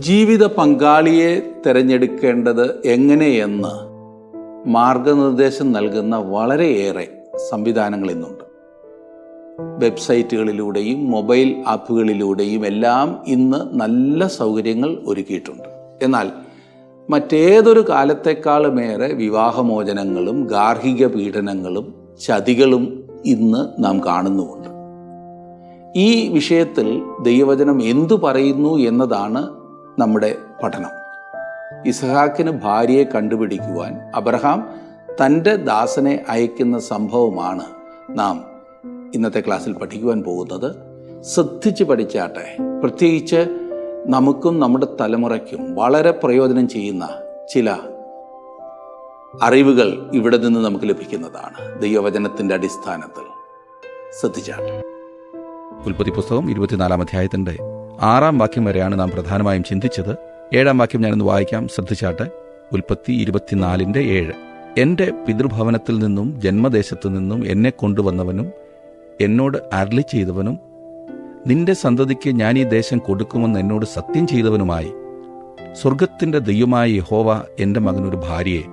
ജീവിത പങ്കാളിയെ തിരഞ്ഞെടുക്കേണ്ടത് എങ്ങനെയെന്ന് മാർഗനിർദ്ദേശം നൽകുന്ന വളരെയേറെ സംവിധാനങ്ങൾ ഇന്നുണ്ട്. വെബ്സൈറ്റുകളിലൂടെയും മൊബൈൽ ആപ്പുകളിലൂടെയും എല്ലാം ഇന്ന് നല്ല സൗകര്യങ്ങൾ ഒരുക്കിയിട്ടുണ്ട്. എന്നാൽ മറ്റേതൊരു കാലത്തെക്കാളുമേറെ വിവാഹമോചനങ്ങളും ഗാർഹിക പീഡനങ്ങളും ചതികളും ഇന്ന് നാം കാണുന്നുമുണ്ട്. ഈ വിഷയത്തിൽ ദൈവവചനം എന്തു പറയുന്നു എന്നതാണ് നമ്മുടെ പഠനം. ഇസ്ഹാക്കിന് ഭാര്യയെ കണ്ടുപിടിക്കുവാൻ അബ്രഹാം തൻ്റെ ദാസനെ അയക്കുന്ന സംഭവമാണ് നാം ഇന്നത്തെ ക്ലാസ്സിൽ പഠിക്കുവാൻ പോകുന്നത്. ശ്രദ്ധിച്ച് പഠിച്ചാട്ടെ. പ്രത്യേകിച്ച് നമുക്കും നമ്മുടെ തലമുറയ്ക്കും വളരെ പ്രയോജനം ചെയ്യുന്ന ചില അറിവുകൾ ഇവിടെ നിന്ന് നമുക്ക് ലഭിക്കുന്നതാണ് ദൈവവചനത്തിൻ്റെ അടിസ്ഥാനത്തിൽ. ശ്രദ്ധിച്ചാട്ടെ. ഉൽപ്പത്തി പുസ്തകം 24 അധ്യായത്തിന്റെ 6 വാക്യം വരെയാണ് നാം പ്രധാനമായും ചിന്തിച്ചത്. 7 വാക്യം ഞാനൊന്ന് വായിക്കാം, ശ്രദ്ധിച്ചാട്ടെ. ഉൽപ്പത്തി 24:7. എന്റെ പിതൃഭവനത്തിൽ നിന്നും ജന്മദേശത്തു നിന്നും എന്നെ കൊണ്ടുവന്നവനും എന്നോട് അരുളി ചെയ്തവനും നിന്റെ സന്തതിക്ക് ഞാൻ ഈ ദേശം കൊടുക്കുമെന്ന് എന്നോട് സത്യം ചെയ്തവനുമായി സ്വർഗത്തിന്റെ ദൈവമായ യഹോവ എന്റെ മകനൊരു ഭാര്യയെ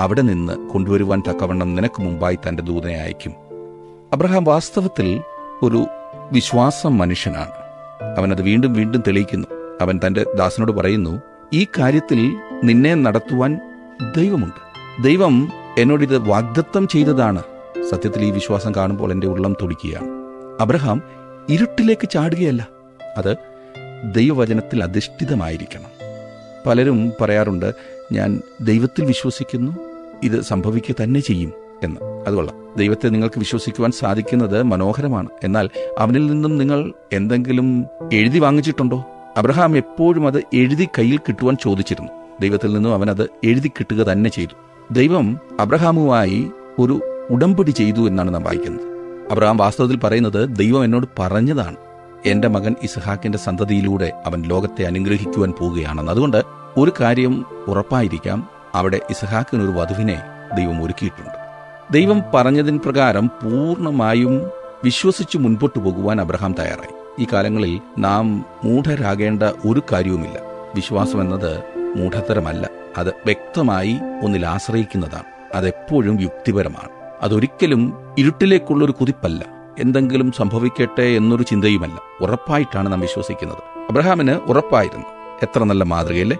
അവിടെ നിന്ന് കൊണ്ടുവരുവാൻ തക്കവണ്ണം നിനക്ക് മുമ്പായി തന്റെ ദൂതനെ അയക്കും. അബ്രഹാം വാസ്തവത്തിൽ ഒരു വിശ്വാസം മനുഷ്യനാണ്. അവനത് വീണ്ടും വീണ്ടും തെളിയിക്കുന്നു. അവൻ തന്റെ ദാസനോട് പറയുന്നു, ഈ കാര്യത്തിൽ നിന്നെ നടത്തുവാൻ ദൈവമുണ്ട്. ദൈവം എന്നോടിത് വാഗ്ദത്തം ചെയ്തതാണ്. സത്യത്തിൽ ഈ വിശ്വാസം കാണുമ്പോൾ എൻ്റെ ഉള്ളം തുടിക്കുകയാണ്. അബ്രഹാം ഇരുട്ടിലേക്ക് ചാടുകയല്ല, അത് ദൈവവചനത്തിൽ അധിഷ്ഠിതമായിരിക്കണം. പലരും പറയാറുണ്ട്, ഞാൻ ദൈവത്തിൽ വിശ്വസിക്കുന്നു, ഇത് സംഭവിക്കുക തന്നെ ചെയ്യും എന്ന്. അതുകൊള്ളാം. ദൈവത്തെ നിങ്ങൾക്ക് വിശ്വസിക്കുവാൻ സാധിക്കുന്നത് മനോഹരമാണ്. എന്നാൽ അവനിൽ നിന്നും നിങ്ങൾ എന്തെങ്കിലും എഴുതി വാങ്ങിച്ചിട്ടുണ്ടോ? അബ്രഹാം എപ്പോഴും അത് എഴുതി കയ്യിൽ കിട്ടുവാൻ ചോദിച്ചിരുന്നു. ദൈവത്തിൽ നിന്നും അവൻ അത് എഴുതി കിട്ടുക തന്നെ ചെയ്തു. ദൈവം അബ്രഹാമുമായി ഒരു ഉടമ്പടി ചെയ്തു എന്നാണ് നാം വായിക്കുന്നത്. അബ്രഹാം വാസ്തവത്തിൽ പറയുന്നത്, ദൈവം എന്നോട് പറഞ്ഞതാണ്, എന്റെ മകൻ ഇസ്ഹാക്കിന്റെ സന്തതിയിലൂടെ അവൻ ലോകത്തെ അനുഗ്രഹിക്കുവാൻ പോവുകയാണെന്ന്. അതുകൊണ്ട് ഒരു കാര്യം ഉറപ്പായിരിക്കാം, അവിടെ ഇസ്ഹാക്കിനൊരു വധുവിനെ ദൈവം ഒരുക്കിയിട്ടുണ്ട്. ദൈവം പറഞ്ഞതിന് പ്രകാരം പൂർണ്ണമായും വിശ്വസിച്ച് മുൻപോട്ട് പോകുവാൻ അബ്രഹാം തയ്യാറായി. ഈ കാലങ്ങളിൽ നാം മൂഢരാകേണ്ട ഒരു കാര്യവുമില്ല. വിശ്വാസം എന്നത് മൂഢത്തരമല്ല, അത് വ്യക്തമായി ഒന്നിൽ ആശ്രയിക്കുന്നതാണ്. അതെപ്പോഴും യുക്തിപരമാണ്. അതൊരിക്കലും ഇരുട്ടിലേക്കുള്ളൊരു കുതിപ്പല്ല, എന്തെങ്കിലും സംഭവിക്കട്ടെ എന്നൊരു ചിന്തയുമല്ല. ഉറപ്പായിട്ടാണ് നാം വിശ്വസിക്കുന്നത്. അബ്രഹാമിന് ഉറപ്പായിരുന്നു. എത്ര നല്ല മാതൃകയല്ലേ.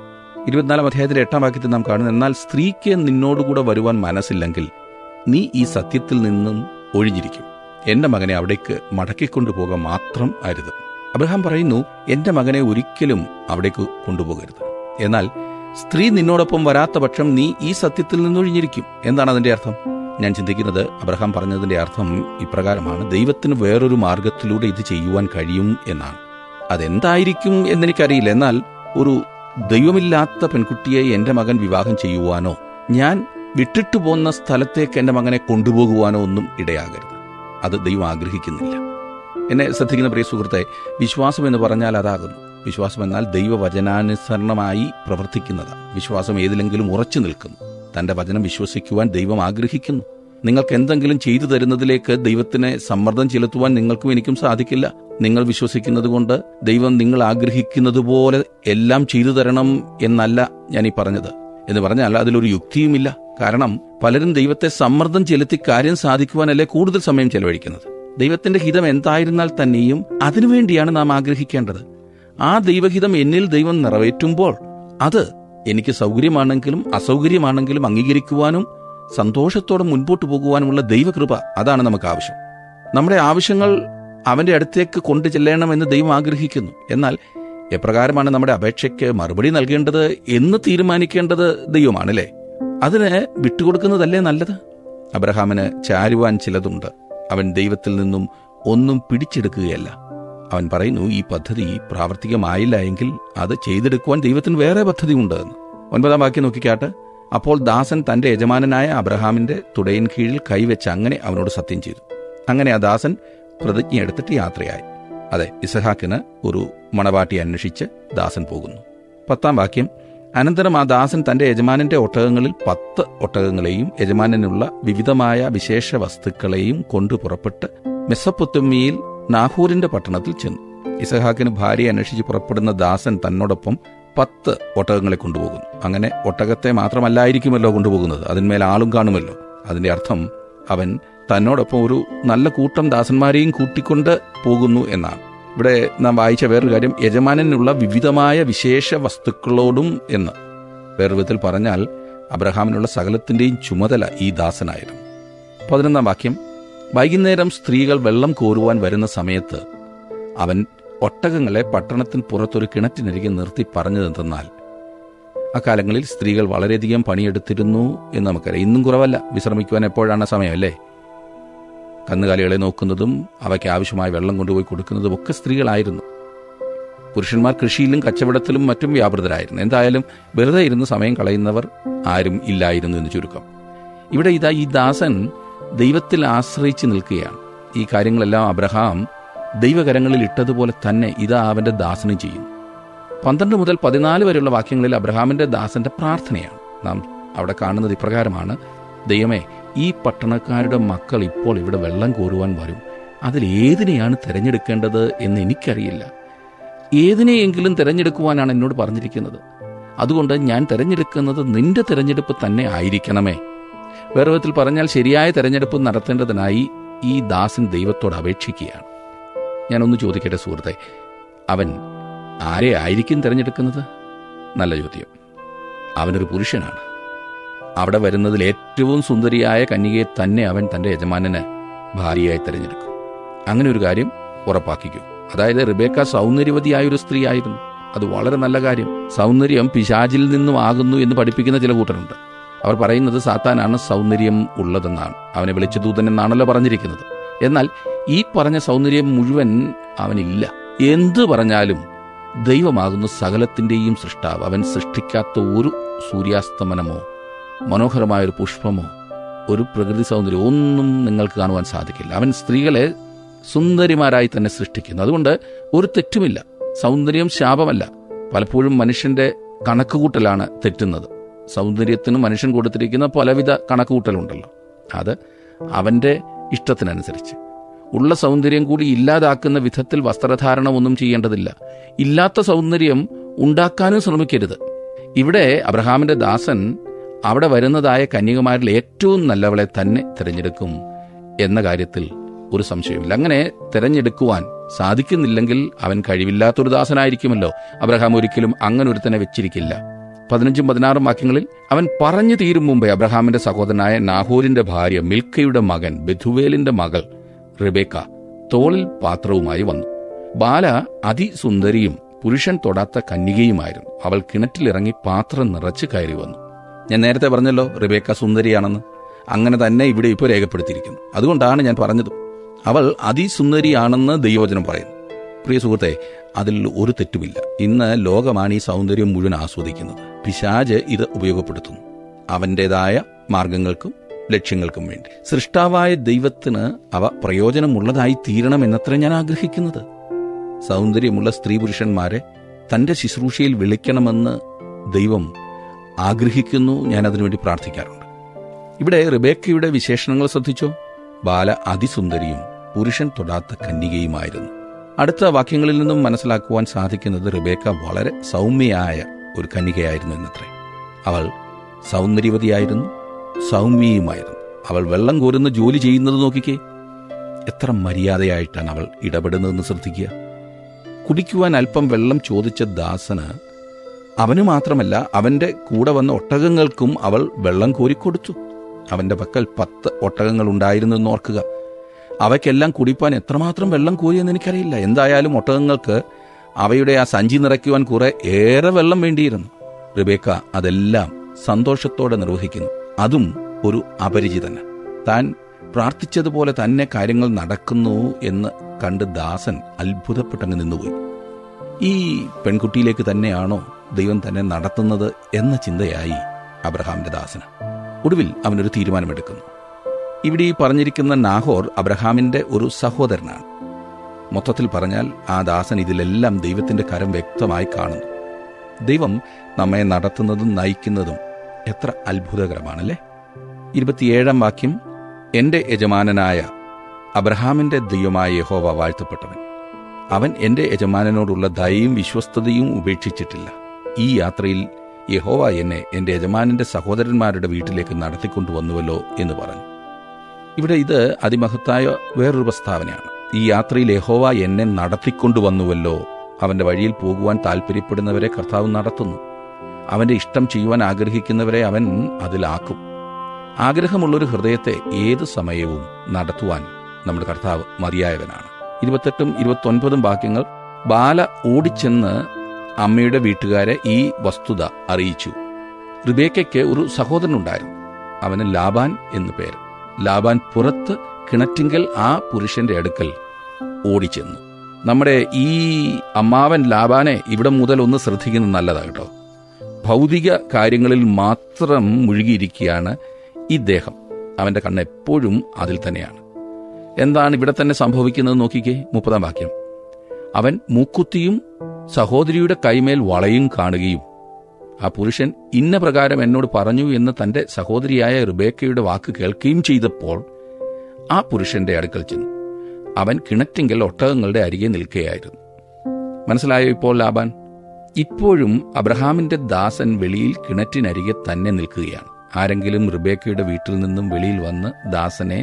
24 അധ്യായത്തിന്റെ 8 വാക്യത്തിൽ നാം കാണുന്നത്, എന്നാൽ സ്ത്രീക്ക് നിന്നോടുകൂടെ വരുവാൻ മനസ്സില്ലെങ്കിൽ നീ ഈ സത്യത്തിൽ നിന്നും ഒഴിഞ്ഞിരിക്കും. എന്റെ മകനെ അവിടേക്ക് മടക്കിക്കൊണ്ടുപോകുക മാത്രം അരുത്. അബ്രഹാം പറയുന്നു, എന്റെ മകനെ ഒരിക്കലും അവിടേക്ക് കൊണ്ടുപോകരുത്. എന്നാൽ സ്ത്രീ നിന്നോടൊപ്പം വരാത്ത പക്ഷം നീ ഈ സത്യത്തിൽ നിന്നൊഴിഞ്ഞിരിക്കും. എന്താണ് അതിന്റെ അർത്ഥം? ഞാൻ ചിന്തിക്കുന്നത്, അബ്രഹാം പറഞ്ഞതിന്റെ അർത്ഥം ഇപ്രകാരമാണ്, ദൈവത്തിന് വേറൊരു മാർഗത്തിലൂടെ ഇത് ചെയ്യുവാൻ കഴിയും എന്നാണ്. അതെന്തായിരിക്കും എന്നെനിക്കറിയില്ല. എന്നാൽ ഒരു ദൈവമില്ലാത്ത പെൺകുട്ടിയെ എന്റെ മകൻ വിവാഹം ചെയ്യുവാനോ ഞാൻ വിട്ടിട്ടു പോന്ന സ്ഥലത്തേക്ക് എന്റെ മകനെ കൊണ്ടുപോകുവാനോ ഒന്നും ഇടയാകരുത്. അത് ദൈവം ആഗ്രഹിക്കുന്നില്ല. എന്നെ ശ്രദ്ധിക്കുന്ന പ്രിയ സുഹൃത്തെ, വിശ്വാസം എന്ന് പറഞ്ഞാൽ അതാകുന്നു. വിശ്വാസം എന്നാൽ ദൈവവചനാനുസരണമായി പ്രവർത്തിക്കുന്നതാണ്. വിശ്വാസം ഏതിലെങ്കിലും ഉറച്ചു നിൽക്കുന്നു. തന്റെ വചനം വിശ്വസിക്കുവാൻ ദൈവം ആഗ്രഹിക്കുന്നു. നിങ്ങൾക്ക് എന്തെങ്കിലും ചെയ്തു തരുന്നതിലേക്ക് ദൈവത്തിനെ സമ്മർദ്ദം ചെലുത്തുവാൻ നിങ്ങൾക്കും എനിക്കും സാധിക്കില്ല. നിങ്ങൾ വിശ്വസിക്കുന്നത് കൊണ്ട് ദൈവം നിങ്ങൾ ആഗ്രഹിക്കുന്നത് പോലെ എല്ലാം ചെയ്തു തരണം എന്നല്ല ഞാൻ ഈ പറഞ്ഞത്. എന്ന് പറഞ്ഞാൽ അതിലൊരു യുക്തിയുമില്ല. കാരണം പലരും ദൈവത്തെ സമ്മർദ്ദം ചെലുത്തി കാര്യം സാധിക്കുവാനല്ലേ കൂടുതൽ സമയം ചെലവഴിക്കുന്നത്. ദൈവത്തിന്റെ ഹിതം എന്തായിരുന്നാൽ തന്നെയും അതിനുവേണ്ടിയാണ് നാം ആഗ്രഹിക്കേണ്ടത്. ആ ദൈവഹിതം എന്നിൽ ദൈവം നിറവേറ്റുമ്പോൾ അത് എനിക്ക് സൗകര്യമാണെങ്കിലും അസൗകര്യമാണെങ്കിലും അംഗീകരിക്കുവാനും സന്തോഷത്തോടെ മുൻപോട്ട് പോകുവാനുമുള്ള ദൈവകൃപ, അതാണ് നമുക്ക് ആവശ്യം. നമ്മുടെ ആവശ്യങ്ങൾ അവന്റെ അടുത്തേക്ക് കൊണ്ടു ചെല്ലണമെന്ന് ദൈവം ആഗ്രഹിക്കുന്നു. എന്നാൽ എപ്രകാരമാണ് നമ്മുടെ അപേക്ഷയ്ക്ക് മറുപടി നൽകേണ്ടത് എന്ന് തീരുമാനിക്കേണ്ടത് ദൈവമാണല്ലേ. അതിന് വിട്ടുകൊടുക്കുന്നതല്ലേ നല്ലത്. അബ്രഹാമിന് ചാരുവാൻ ചിലതുണ്ട്. അവൻ ദൈവത്തിൽ നിന്നും ഒന്നും പിടിച്ചെടുക്കുകയല്ല. അവൻ പറയുന്നു, ഈ പദ്ധതി പ്രാവർത്തികമായില്ല എങ്കിൽ അത് ചെയ്തെടുക്കുവാൻ ദൈവത്തിന് വേറെ പദ്ധതിയുണ്ട് എന്ന്. 9 വാക്യം നോക്കിക്കാട്ട്. അപ്പോൾ ദാസൻ തന്റെ യജമാനനായ അബ്രഹാമിന്റെ തുടയിൻ കീഴിൽ കൈവച്ച് അങ്ങനെ അവനോട് സത്യം ചെയ്തു. അങ്ങനെ ആ ദാസൻ പ്രതിജ്ഞ എടുത്തിട്ട് യാത്രയായി. അതെ, ഇസ്ഹാക്കിന് ഒരു മണവാട്ടി അന്വേഷിച്ച് ദാസൻ പോകുന്നു. 10 വാക്യം. അനന്തരം ആ ദാസൻ തന്റെ യജമാനന്റെ ഒട്ടകങ്ങളിൽ 10 ഒട്ടകങ്ങളെയും യജമാനനുള്ള വിവിധമായ വിശേഷ വസ്തുക്കളെയും കൊണ്ടു പുറപ്പെട്ട് മെസ്സപ്പൊത്താമിയയിൽ നാഹോരിന്റെ പട്ടണത്തിൽ ചെന്നു. ഇസഹാക്കിന് ഭാര്യയെ അന്വേഷിച്ച് പുറപ്പെടുന്ന ദാസൻ തന്നോടൊപ്പം 10 ഒട്ടകങ്ങളെ കൊണ്ടുപോകുന്നു. അങ്ങനെ ഒട്ടകത്തെ മാത്രമല്ലായിരിക്കുമല്ലോ കൊണ്ടുപോകുന്നത്, അതിന്മേൽ ആളും കാണുമല്ലോ. അതിന്റെ അർത്ഥം അവൻ തന്നോടൊപ്പം ഒരു നല്ല കൂട്ടം ദാസന്മാരെയും കൂട്ടിക്കൊണ്ട് പോകുന്നു എന്നാണ്. ഇവിടെ നാം വായിച്ച വേറൊരു കാര്യം, യജമാനനുള്ള വിവിധമായ വിശേഷ വസ്തുക്കളോടും എന്ന്. വേറൊരു വിധത്തിൽ പറഞ്ഞാൽ അബ്രഹാമിനുള്ള സകലത്തിന്റെയും ചുമതല ഈ ദാസനായിരുന്നു. 11-ാം വാക്യം, വൈകുന്നേരം സ്ത്രീകൾ വെള്ളം കോരുവാൻ വരുന്ന സമയത്ത് അവൻ ഒട്ടകങ്ങളെ പട്ടണത്തിന് പുറത്തൊരു കിണറ്റിനരികെ നിർത്തി പറഞ്ഞതെന്തെന്നാൽ, അക്കാലങ്ങളിൽ സ്ത്രീകൾ വളരെയധികം പണിയെടുത്തിരുന്നു എന്ന് നമുക്കറിയാം. ഇന്നും കുറവല്ല. വിശ്രമിക്കുവാൻ എപ്പോഴാണ് സമയമല്ലേ? കന്നുകാലികളെ നോക്കുന്നതും അവയ്ക്ക് ആവശ്യമായ വെള്ളം കൊണ്ടുപോയി കൊടുക്കുന്നതും ഒക്കെ സ്ത്രീകളായിരുന്നു. പുരുഷന്മാർ കൃഷിയിലും കച്ചവടത്തിലും മറ്റും വ്യാപൃതരായിരുന്നു. എന്തായാലും വെറുതെ ഇരുന്ന് സമയം കളയുന്നവർ ആരും ഇല്ലായിരുന്നു എന്ന് ചുരുക്കം. ഇവിടെ ഇതാ ഈ ദാസൻ ദൈവത്തിൽ ആശ്രയിച്ച് നിൽക്കുകയാണ്. ഈ കാര്യങ്ങളെല്ലാം അബ്രഹാം ദൈവകരങ്ങളിൽ ഇട്ടതുപോലെ തന്നെ ഇതാ അവന്റെ ദാസനും ചെയ്യുന്നു. 12 മുതൽ 14 വരെയുള്ള വാക്യങ്ങളിൽ അബ്രഹാമിന്റെ ദാസന്റെ പ്രാർത്ഥനയാണ് നാം അവിടെ കാണുന്നത്. ഇപ്രകാരമാണ്: ദൈവമേ, ഈ പട്ടണക്കാരുടെ മക്കൾ ഇപ്പോൾ ഇവിടെ വെള്ളം കോരുവാൻ വരും. അതിൽ ഏതിനെയാണ് തിരഞ്ഞെടുക്കേണ്ടത് എന്ന് എനിക്കറിയില്ല. ഏതിനെയെങ്കിലും തിരഞ്ഞെടുക്കുവാനാണ് എന്നോട് പറഞ്ഞിരിക്കുന്നത്. അതുകൊണ്ട് ഞാൻ തിരഞ്ഞെടുക്കുന്നത് നിന്റെ തിരഞ്ഞെടുപ്പ് തന്നെ ആയിരിക്കണമേ. വേറെ വിധത്തിൽ പറഞ്ഞാൽ ശരിയായ തിരഞ്ഞെടുപ്പ് നടത്തേണ്ടതിനായി ഈ ദാസൻ ദൈവത്തോട് അപേക്ഷിക്കുകയാണ്. ഞാനൊന്ന് ചോദിക്കട്ടെ സുഹൃത്തെ, അവൻ ആരെ ആയിരിക്കും തിരഞ്ഞെടുക്കുന്നത്? നല്ല ചോദ്യം. അവനൊരു പുരുഷനാണ്. അവിടെ വരുന്നതിൽ ഏറ്റവും സുന്ദരിയായ കന്യകയെ തന്നെ അവൻ തന്റെ യജമാനന് ഭാര്യയായി തിരഞ്ഞെടുക്കും. അങ്ങനെ ഒരു കാര്യം ഉറപ്പാക്കിക്കൂ. അതായത് റിബേക്ക സൗന്ദര്യവതിയായൊരു സ്ത്രീ ആയിരുന്നു. അത് വളരെ നല്ല കാര്യം. സൗന്ദര്യം പിശാചിൽ നിന്നും ആകുന്നു എന്ന് പഠിപ്പിക്കുന്ന ചില കൂട്ടരുണ്ട്. അവർ പറയുന്നത് സാത്താനാണ് സൗന്ദര്യം ഉള്ളതെന്നാണ്. അവനെ വിളിച്ച ദൂതൻ എന്നാണല്ലോ പറഞ്ഞിരിക്കുന്നത്. എന്നാൽ ഈ പറഞ്ഞ സൗന്ദര്യം മുഴുവൻ അവനില്ല. എന്തു പറഞ്ഞാലും ദൈവമാകുന്ന സകലത്തിന്റെയും സൃഷ്ടാവ്. അവൻ സൃഷ്ടിക്കാത്ത ഒരു സൂര്യാസ്തമനമോ മനോഹരമായൊരു പുഷ്പമോ ഒരു പ്രകൃതി സൗന്ദര്യം ഒന്നും നിങ്ങൾക്ക് കാണുവാൻ സാധിക്കില്ല. അവൻ സ്ത്രീകളെ സുന്ദരിമാരായി തന്നെ സൃഷ്ടിക്കുന്നു. അതുകൊണ്ട് ഒരു തെറ്റുമില്ല. സൗന്ദര്യം ശാപമല്ല. പലപ്പോഴും മനുഷ്യന്റെ കണക്കുകൂട്ടലാണ് തെറ്റുന്നത്. സൗന്ദര്യത്തിന് മനുഷ്യൻ കൊടുത്തിരിക്കുന്ന പലവിധ കണക്കുകൂട്ടലുണ്ടല്ലോ. അത് അവന്റെ ഇഷ്ടത്തിനനുസരിച്ച് ഉള്ള സൗന്ദര്യം കൂടി ഇല്ലാതാക്കുന്ന വിധത്തിൽ വസ്ത്രധാരണം ഒന്നും ചെയ്യേണ്ടതില്ല. ഇല്ലാത്ത സൗന്ദര്യം ഉണ്ടാക്കാനും ശ്രമിക്കരുത്. ഇവിടെ അബ്രഹാമിന്റെ ദാസൻ അവിടെ വരുന്നതായ കന്യകമാരിൽ ഏറ്റവും നല്ലവളെ തന്നെ തിരഞ്ഞെടുക്കും എന്ന കാര്യത്തിൽ ഒരു സംശയമില്ല. അങ്ങനെ തിരഞ്ഞെടുക്കുവാൻ സാധിക്കുന്നില്ലെങ്കിൽ അവൻ കഴിവില്ലാത്തൊരു ദാസനായിരിക്കുമല്ലോ. അബ്രഹാം ഒരിക്കലും അങ്ങനെ ഒരുത്തനെ വെച്ചിരിക്കില്ല. 15ഉം 16ഉം വാക്യങ്ങളിൽ അവൻ പറഞ്ഞു തീരും മുമ്പേ അബ്രഹാമിന്റെ സഹോദരനായ നാഹോരിന്റെ ഭാര്യ മിൽക്കയുടെ മകൻ ബെഥുവേലിന്റെ മകൾ റിബേക്ക തോളിൽ പാത്രവുമായി വന്നു. ബാല അതിസുന്ദരിയും പുരുഷൻ തൊടാത്ത കന്യകയുമായിരുന്നു. അവൾ കിണറ്റിലിറങ്ങി പാത്രം നിറച്ച് കയറി വന്നു. ഞാൻ നേരത്തെ പറഞ്ഞല്ലോ റിബേക്ക സുന്ദരിയാണെന്ന്. അങ്ങനെ തന്നെ ഇവിടെ ഇപ്പോൾ രേഖപ്പെടുത്തിയിരിക്കുന്നു. അതുകൊണ്ടാണ് ഞാൻ പറഞ്ഞത്. അവൾ അതിസുന്ദരിയാണെന്ന് ദൈവവചനം പറയുന്നു. പ്രിയ സുഹൃത്തെ, അതിൽ ഒരു തെറ്റുമില്ല. ഇന്ന് ലോകമാണ് ഈ സൗന്ദര്യം മുഴുവൻ ആസ്വദിക്കുന്നത്. പിശാച് ഇത് ഉപയോഗപ്പെടുത്തുന്നു അവന്റേതായ മാർഗങ്ങൾക്കും ലക്ഷ്യങ്ങൾക്കും വേണ്ടി. സൃഷ്ടാവായ ദൈവത്തിന് അവ പ്രയോജനമുള്ളതായി തീരണമെന്നത്ര ഞാൻ ആഗ്രഹിക്കുന്നത്. സൗന്ദര്യമുള്ള സ്ത്രീ പുരുഷന്മാരെ തന്റെ ശുശ്രൂഷയിൽ വിളിക്കണമെന്ന് ദൈവം ആഗ്രഹിക്കുന്നു. ഞാൻ അതിനുവേണ്ടി പ്രാർത്ഥിക്കാറുണ്ട്. ഇവിടെ റിബേക്കയുടെ വിശേഷണങ്ങൾ ശ്രദ്ധിച്ചോ? ബാല അതിസുന്ദരിയും പുരുഷൻ തൊടാത്ത കന്യകയുമായിരുന്നു. അടുത്ത വാക്യങ്ങളിൽ നിന്നും മനസ്സിലാക്കുവാൻ സാധിക്കുന്നത് റിബേക്ക വളരെ സൗമ്യയായ ഒരു കന്യകയായിരുന്നു എന്നത്രേ. അവൾ സൗന്ദര്യവതിയായിരുന്നു, സൗമ്യയുമായിരുന്നു. അവൾ വെള്ളം കോരുന്ന ജോലി ചെയ്യുന്നത് നോക്കിക്കേ. എത്ര മര്യാദയായിട്ടാണ് അവൾ ഇടപെടുന്നതെന്ന് ശ്രദ്ധിക്കുക. കുടിക്കുവാൻ അല്പം വെള്ളം ചോദിച്ച ദാസന് അവന് മാത്രമല്ല അവന്റെ കൂടെ വന്ന ഒട്ടകങ്ങൾക്കും അവൾ വെള്ളം കോരിക്കൊടുത്തു. അവന്റെ പക്കൽ 10 ഒട്ടകങ്ങൾ ഉണ്ടായിരുന്നു എന്നോർക്കുക. അവയ്ക്കെല്ലാം കുടിപ്പാൻ എത്രമാത്രം വെള്ളം കോരിയെന്ന് എനിക്കറിയില്ല. എന്തായാലും ഒട്ടകങ്ങൾക്ക് അവയുടെ ആ സഞ്ചി നിറയ്ക്കുവാൻ കുറെ ഏറെ വെള്ളം വേണ്ടിയിരുന്നു. റിബേക്ക അതെല്ലാം സന്തോഷത്തോടെ നിർവഹിക്കുന്നു. അതും ഒരു അപരിചിതന്. താൻ പ്രാർത്ഥിച്ചതുപോലെ തന്നെ കാര്യങ്ങൾ നടക്കുന്നു എന്ന് കണ്ട് ദാസൻ അത്ഭുതപ്പെട്ടങ്ങ് നിന്നുപോയി. ഈ പെൺകുട്ടിയിലേക്ക് തന്നെയാണോ ദൈവം തന്നെ നടത്തുന്നത് എന്ന ചിന്തയായി അബ്രഹാമിന്റെ ദാസന്. ഒടുവിൽ അവനൊരു തീരുമാനമെടുക്കുന്നു. ഇവിടെ ഈ പറഞ്ഞിരിക്കുന്ന നാഹോർ അബ്രഹാമിന്റെ ഒരു സഹോദരനാണ്. മൊത്തത്തിൽ പറഞ്ഞാൽ ആ ദാസൻ ഇതിലെല്ലാം ദൈവത്തിന്റെ കരം വ്യക്തമായി കാണുന്നു. ദൈവം നമ്മെ നടത്തുന്നതും നയിക്കുന്നതും എത്ര അത്ഭുതകരമാണല്ലേ. 27-ാം വാക്യം, എന്റെ യജമാനനായ അബ്രഹാമിന്റെ ദൈവമായ യഹോവ വാഴ്ത്തപ്പെട്ടവൻ. അവൻ എൻ്റെ യജമാനനോടുള്ള ദയയും വിശ്വസ്തതയും ഉപേക്ഷിച്ചിട്ടില്ല. ഈ യാത്രയിൽ യഹോവ എന്നെ എൻ്റെ യജമാനന്റെ സഹോദരന്മാരുടെ വീട്ടിലേക്ക് നടത്തിക്കൊണ്ടുവന്നുവല്ലോ എന്ന് പറഞ്ഞു. ഇവിടെ ഇത് അതിമഹത്തായ വേറൊരു പ്രസ്താവനയാണ്. ഈ യാത്രയിൽ യഹോവ എന്നെ നടത്തിക്കൊണ്ടുവന്നുവല്ലോ. അവന്റെ വഴിയിൽ പോകുവാൻ താല്പര്യപ്പെടുന്നവരെ കർത്താവ് നടത്തുന്നു. അവന്റെ ഇഷ്ടം ചെയ്യുവാൻ ആഗ്രഹിക്കുന്നവരെ അവൻ അതിലാക്കും. ആഗ്രഹമുള്ളൊരു ഹൃദയത്തെ ഏത് സമയവും നടത്തുവാൻ നമ്മുടെ കർത്താവ് മതിയായവനാണ്. 28 29 വാക്യങ്ങൾ. ബാല ഓടിച്ചെന്ന് അമ്മയുടെ വീട്ടുകാരെ ഈ വസ്തുത അറിയിച്ചു. റിബേക്കയ്ക്ക് ഒരു സഹോദരനുണ്ടായിരുന്നു. അവന് ലാബാൻ എന്നു പേര്. ലാബാൻ പുറത്ത് കിണറ്റിങ്കൽ ആ പുരുഷന്റെ അടുക്കൽ ഓടിച്ചെന്നു. നമ്മുടെ ഈ അമ്മാവൻ ലാബാനെ ഇവിടെ മുതൽ ഒന്ന് ശ്രദ്ധിക്കുന്നത് നല്ലതാ കേട്ടോ. ഭൗതിക കാര്യങ്ങളിൽ മാത്രം മുഴുകിയിരിക്കുകയാണ് ഇദ്ദേഹം. അവന്റെ കണ്ണ് എപ്പോഴും അതിൽ തന്നെയാണ്. എന്താണ് ഇവിടെ തന്നെ സംഭവിക്കുന്നത് നോക്കിക്കേ. 30 വാക്യം. അവൻ മൂക്കുത്തിയും സഹോദരിയുടെ കൈമേൽ വളയും കാണുകയും ആ പുരുഷൻ ഇന്ന പ്രകാരം എന്നോട് പറഞ്ഞു എന്ന് തന്റെ സഹോദരിയായ റിബേക്കയുടെ വാക്ക് കേൾക്കുകയും ചെയ്തപ്പോൾ ആ പുരുഷന്റെ അടുക്കൽ ചെന്നു. അവൻ കിണറ്റിങ്കൽ ഒട്ടകങ്ങളുടെ അരികെ നിൽക്കുകയായിരുന്നു. മനസ്സിലായോ ഇപ്പോൾ ലാബാൻ? ഇപ്പോഴും അബ്രഹാമിന്റെ ദാസൻ വെളിയിൽ കിണറ്റിനരികെ തന്നെ നിൽക്കുകയാണ്. ആരെങ്കിലും റിബേക്കയുടെ വീട്ടിൽ നിന്നും വെളിയിൽ വന്ന് ദാസനെ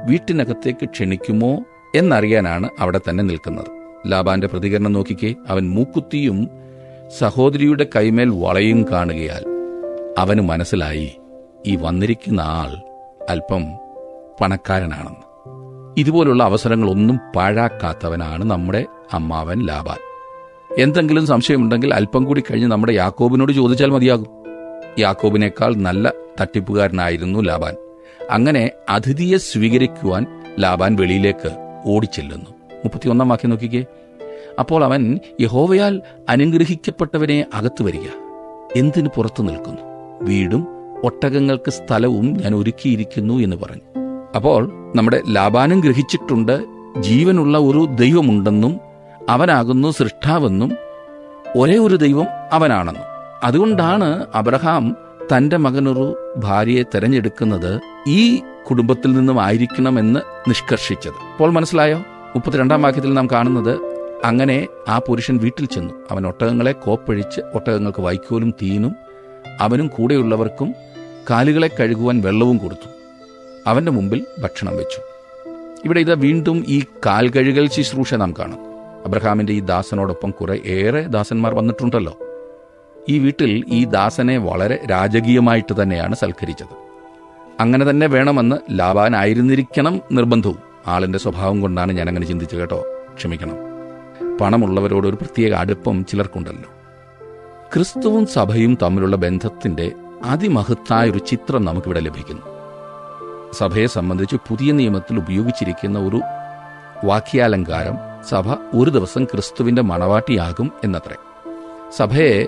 വീട്ടിനകത്തേക്ക് ക്ഷണിക്കുമോ എന്നറിയാനാണ് അവിടെ തന്നെ നിൽക്കുന്നത്. ലാബാന്റെ പ്രതികരണം നോക്കിക്കേ. അവൻ മൂക്കുത്തിയും സഹോദരിയുടെ കൈമേൽ വളയും കാണുകയാൽ അവന് മനസ്സിലായി ഈ വന്നിരിക്കുന്ന ആൾ അല്പം പണക്കാരനാണെന്ന്. ഇതുപോലുള്ള അവസരങ്ങളൊന്നും പാഴാക്കാത്തവനാണ് നമ്മുടെ അമ്മാവൻ ലാബാൻ. എന്തെങ്കിലും സംശയമുണ്ടെങ്കിൽ അല്പം കൂടി കഴിഞ്ഞ് നമ്മുടെ യാക്കോബിനോട് ചോദിച്ചാൽ മതിയാകും. യാക്കോബിനേക്കാൾ നല്ല തട്ടിപ്പുകാരനായിരുന്നു ലാബാൻ. അങ്ങനെ അതിഥിയെ സ്വീകരിക്കുവാൻ ലാബാൻ വെളിയിലേക്ക് ഓടിച്ചെല്ലുന്നു. 31 വാക്യം നോക്കിക്കേ. അപ്പോൾ അവൻ, യഹോവയാൽ അനുഗ്രഹിക്കപ്പെട്ടവനെ അകത്തു വരിക, എന്തിനു പുറത്തു നിൽക്കുന്നു? വീടും ഒട്ടകങ്ങൾക്ക് സ്ഥലവും ഞാൻ ഒരുക്കിയിരിക്കുന്നു എന്ന് പറഞ്ഞു. അപ്പോൾ നമ്മുടെ ലാബാനും ഗ്രഹിച്ചിട്ടുണ്ട് ജീവനുള്ള ഒരു ദൈവമുണ്ടെന്നും അവനാകുന്നു സൃഷ്ടാവെന്നും ഒരേ ഒരു ദൈവം അവനാണെന്നും. അതുകൊണ്ടാണ് അബ്രഹാം തന്റെ മകനൊരു ഭാര്യയെ തെരഞ്ഞെടുക്കുന്നത് ഈ കുടുംബത്തിൽ നിന്നും ആയിരിക്കണമെന്ന് നിഷ്കർഷിച്ചത്. അപ്പോൾ മനസ്സിലായോ? 32 വാക്യത്തിൽ നാം കാണുന്നത്, അങ്ങനെ ആ പുരുഷൻ വീട്ടിൽ ചെന്നു. അവൻ ഒട്ടകങ്ങളെ കോപ്പഴിച്ച് ഒട്ടകങ്ങൾക്ക് വൈക്കോലും തീനും അവനും കൂടെയുള്ളവർക്കും കാലുകളെ കഴുകുവാൻ വെള്ളവും കൊടുത്തു. അവന്റെ മുമ്പിൽ ഭക്ഷണം വെച്ചു. ഇവിടെ ഇത് വീണ്ടും ഈ കാൽ കഴുകൽ ശുശ്രൂഷ നാം കാണും. അബ്രഹാമിന്റെ ഈ ദാസനോടൊപ്പം കുറെ ഏറെ ദാസന്മാർ വന്നിട്ടുണ്ടല്ലോ. ഈ വീട്ടിൽ ഈ ദാസനെ വളരെ രാജകീയമായിട്ട് തന്നെയാണ് സൽക്കരിച്ചത്. അങ്ങനെ തന്നെ വേണമെന്ന് ലാബാൻ ആയിരുന്നിരിക്കണം നിർബന്ധവും. ആളിന്റെ സ്വഭാവം കൊണ്ടാണ് ഞാൻ അങ്ങനെ ചിന്തിച്ചു കേട്ടോ, ക്ഷമിക്കണം. പണമുള്ളവരോട് ഒരു പ്രത്യേക അടുപ്പം ചിലർക്കുണ്ടല്ലോ. ക്രിസ്തുവും സഭയും തമ്മിലുള്ള ബന്ധത്തിന്റെ അതിമഹത്തായ ഒരു ചിത്രം നമുക്കിവിടെ ലഭിക്കുന്നു. സഭയെ സംബന്ധിച്ച് പുതിയ നിയമത്തിൽ ഉപയോഗിച്ചിരിക്കുന്ന ഒരു വാക്യാലങ്കാരം, സഭ ഒരു ദിവസം ക്രിസ്തുവിന്റെ മണവാട്ടിയാകും എന്നത്രേ. സഭയെ